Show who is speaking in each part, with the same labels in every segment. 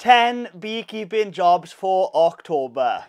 Speaker 1: 10 beekeeping jobs for October.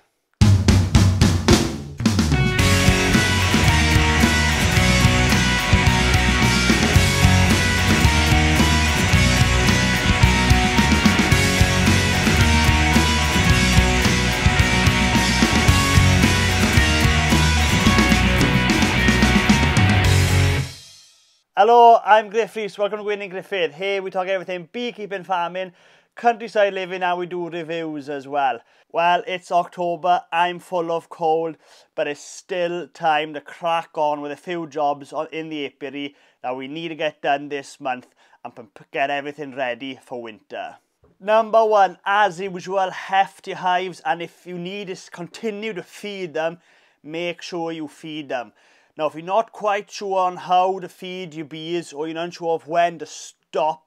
Speaker 1: Hello, I'm Griff Rees, welcome to Winning Griffith. Here we talk everything beekeeping, farming, countryside living, and we do reviews as well. Well, it's October, I'm full of cold, but it's still time to crack on with a few jobs in the apiary that we need to get done this month and get everything ready for winter. Number one, as usual, heft your hives, and if you need to continue to feed them, make sure you feed them. Now, if you're not quite sure on how to feed your bees, or you're not sure of when to stop,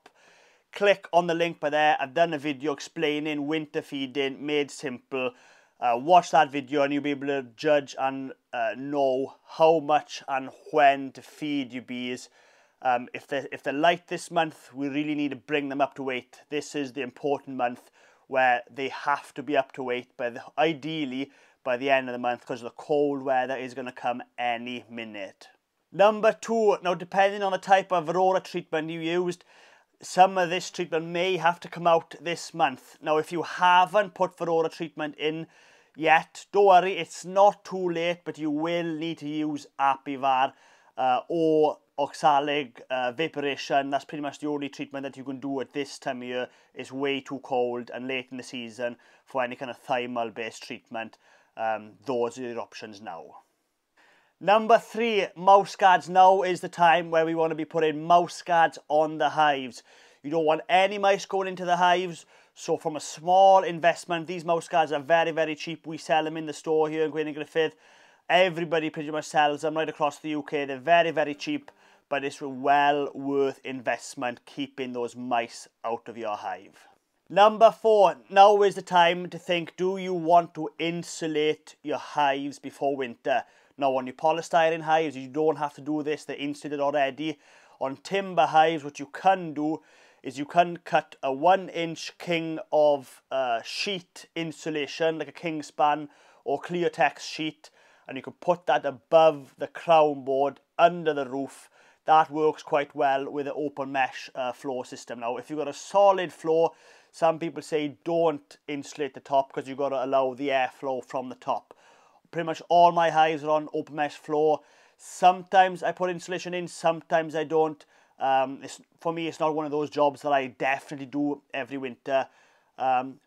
Speaker 1: click on the link by there. I've done a video explaining winter feeding made simple. Watch that video and you'll be able to judge and know how much and when to feed your bees. If they're light this month, we really need to bring them up to weight. This is the important month where they have to be up to weight, ideally by the end of the month, because the cold weather is going to come any minute. Number two, now depending on the type of Aurora treatment you used, some of this treatment may have to come out this month. Now, if you haven't put Aurora treatment in yet, don't worry, it's not too late, but you will need to use Apivar or oxalic vaporation. That's pretty much the only treatment that you can do at this time of year. It's way too cold and late in the season for any kind of thymal based treatment. Those are your options now. Number three, mouse guards. Now is the time where we want to be putting mouse guards on the hives. You don't want any mice going into the hives. So from a small investment, these mouse guards are very, very cheap. We sell them in the store here in Gwynedd Griffith. Everybody pretty much sells them right across the UK. They're very, very cheap, but it's well worth investment keeping those mice out of your hive. Number four, now is the time to think, do you want to insulate your hives before winter? Now, on your polystyrene hives, you don't have to do this, they're insulated already. On timber hives, what you can do is you can cut a 1-inch king of sheet insulation, like a Kingspan or Cleartex sheet, and you can put that above the crown board under the roof. That works quite well with an open mesh floor system. Now, if you've got a solid floor, some people say don't insulate the top because you've got to allow the airflow from the top. Pretty much all my hives are on open mesh floor. Sometimes I put insulation in, sometimes I don't. For me, it's not one of those jobs that I definitely do every winter.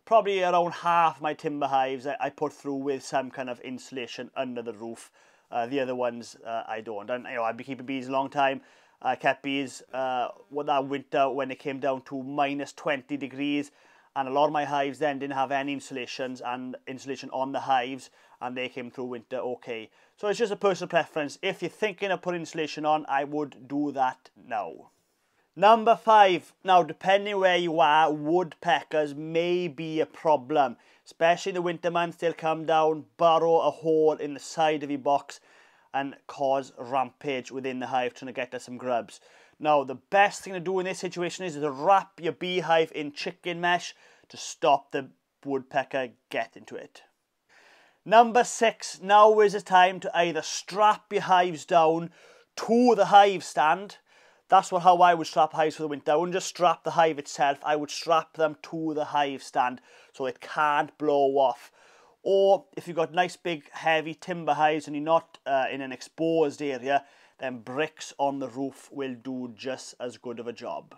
Speaker 1: Probably around half my timber hives I put through with some kind of insulation under the roof. The other ones I don't. And I've been keeping bees a long time. I kept bees that winter when it came down to minus 20 degrees, and a lot of my hives then didn't have any insulation on the hives, and they came through winter okay. So it's just a personal preference. If you're thinking of putting insulation on, I would do that now. Number five, now depending where you are, woodpeckers may be a problem. Especially in the winter months, they'll come down, burrow a hole in the side of your box and cause rampage within the hive trying to get at some grubs. Now, the best thing to do in this situation is to wrap your beehive in chicken mesh to stop the woodpecker getting to it. Number six, now is the time to either strap your hives down to the hive stand. That's how I would strap hives for the winter. I wouldn't just strap the hive itself, I would strap them to the hive stand so it can't blow off. Or if you've got nice big heavy timber hives and you're not in an exposed area, then bricks on the roof will do just as good of a job.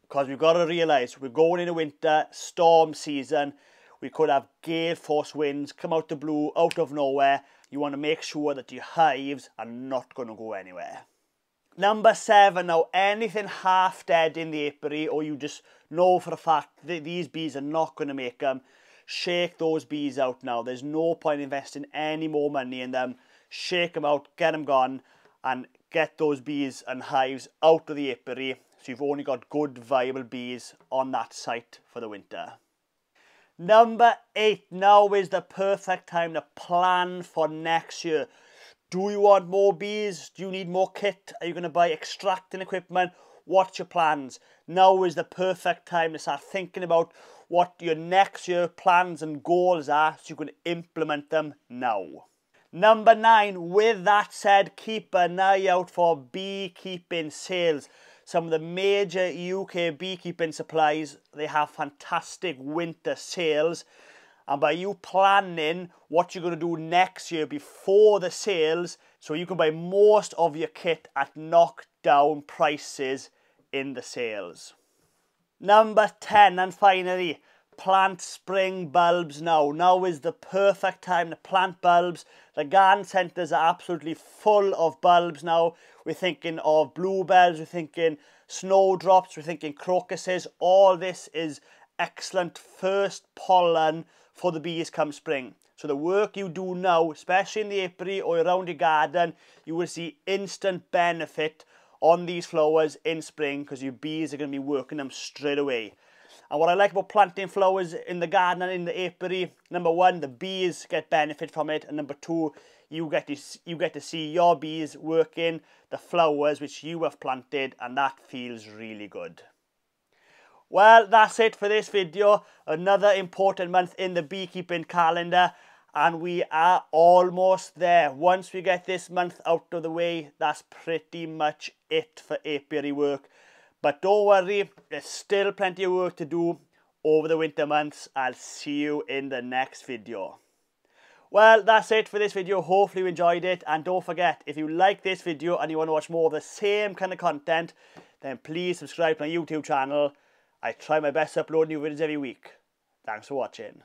Speaker 1: Because we've got to realise we're going into winter, storm season. We could have gale force winds come out the blue, out of nowhere. You want to make sure that your hives are not going to go anywhere. Number seven, now anything half dead in the apiary, or you just know for a fact that these bees are not going to make them, shake those bees out now. There's no point investing any more money in them. Shake them out, get them gone, and get those bees and hives out of the apiary so you've only got good viable bees on that site for the winter. Number eight, now is the perfect time to plan for next year. Do you want more bees? Do you need more kit? Are you going to buy extracting equipment? What's your plans? Now is the perfect time to start thinking about what your next year plans and goals are so you can implement them now. Number 9, with that said, keep an eye out for Beekeeping Sales. Some of the major UK beekeeping supplies, they have fantastic winter sales. And by you planning what you're going to do next year before the sales, so you can buy most of your kit at knockdown prices in the sales. Number 10, and finally, plant spring bulbs now. Now is the perfect time to plant bulbs. The garden centres are absolutely full of bulbs now. We're thinking of bluebells, we're thinking snowdrops, we're thinking crocuses. All this is excellent first pollen for the bees come spring. So the work you do now, especially in the apiary or around your garden, you will see instant benefit on these flowers in spring because your bees are going to be working them straight away. And what I like about planting flowers in the garden and in the apiary, number 1, the bees get benefit from it, and number 2, you get to see your bees working the flowers which you have planted, and that feels really good. Well, that's it for this video. Another important month in the beekeeping calendar, and we are almost there. Once we get this month out of the way, that's pretty much it for apiary work. But don't worry, there's still plenty of work to do over the winter months. I'll see you in the next video. Well, that's it for this video. Hopefully you enjoyed it. And don't forget, if you like this video and you want to watch more of the same kind of content, then please subscribe to my YouTube channel. I try my best to upload new videos every week. Thanks for watching.